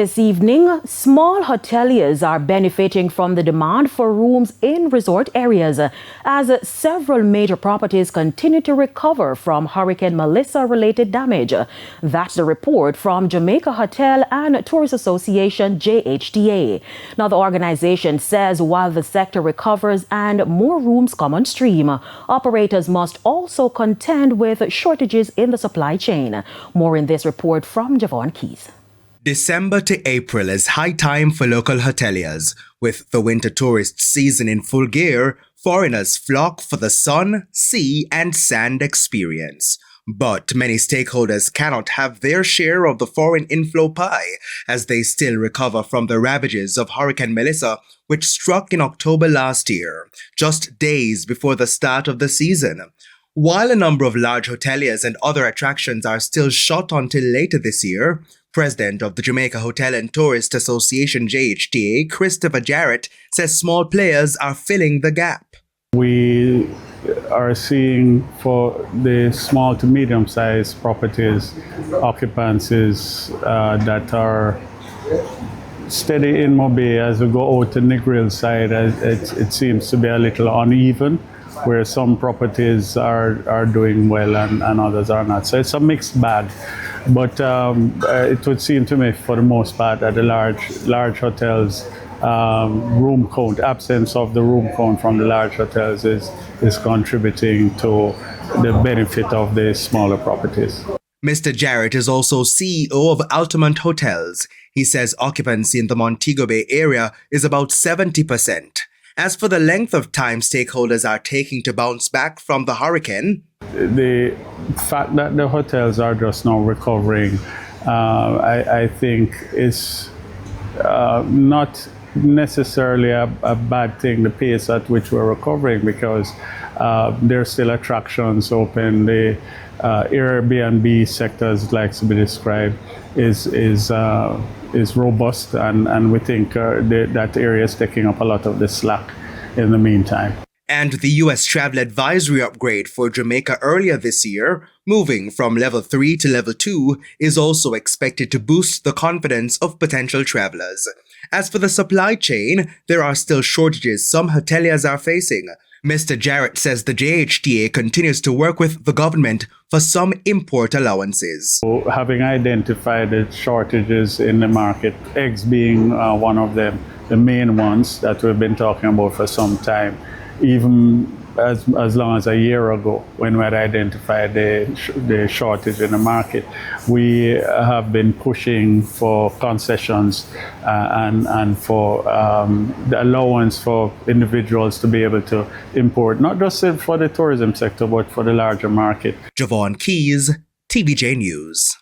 This evening, small hoteliers are benefiting from the demand for rooms in resort areas as several major properties continue to recover from Hurricane Melissa-related damage. That's the report from Jamaica Hotel and Tourist Association, JHTA. Now, the organization says while the sector recovers and more rooms come on stream, operators must also contend with shortages in the supply chain. More in this report from Javon Keys. December to April is high time for local hoteliers. With the winter tourist season in full gear, foreigners flock for the sun, sea, and sand experience. But many stakeholders cannot have their share of the foreign inflow pie as they still recover from the ravages of Hurricane Melissa, which struck in October last year, just days before the start of the season. While a number of large hoteliers and other attractions are still shut until later this year, President of the Jamaica Hotel and Tourist Association, JHTA, Christopher Jarrett, says small players are filling the gap. We are seeing for the small to medium-sized properties occupancies that are steady in Mobay. As we go out to Negril side, it seems to be a little uneven, where some properties are doing well and others are not. So it's a mixed bag. But it would seem to me, for the most part, that the large hotels, room count, absence of the room count from the large hotels is contributing to the benefit of the smaller properties. Mr. Jarrett is also CEO of Altamont Hotels. He says occupancy in the Montego Bay area is about 70%. As for the length of time stakeholders are taking to bounce back from the hurricane, the fact that the hotels are just now recovering, I think is not necessarily a bad thing, the pace at which we're recovering, because there are still attractions open. The Airbnb sector, as it likes to be described, is robust, and we think that area is taking up a lot of the slack in the meantime. And the U.S. travel advisory upgrade for Jamaica earlier this year, moving from level 3 to level 2, is also expected to boost the confidence of potential travelers. As for the supply chain, there are still shortages some hoteliers are facing. Mr. Jarrett says the JHTA continues to work with the government for some import allowances. So, having identified the shortages in the market, eggs being one of them, the main ones that we've been talking about for some time, even as long as a year ago, when we had identified the shortage in the market, we have been pushing for concessions and for the allowance for individuals to be able to import, not just for the tourism sector, but for the larger market. Javon Keys, TVJ News.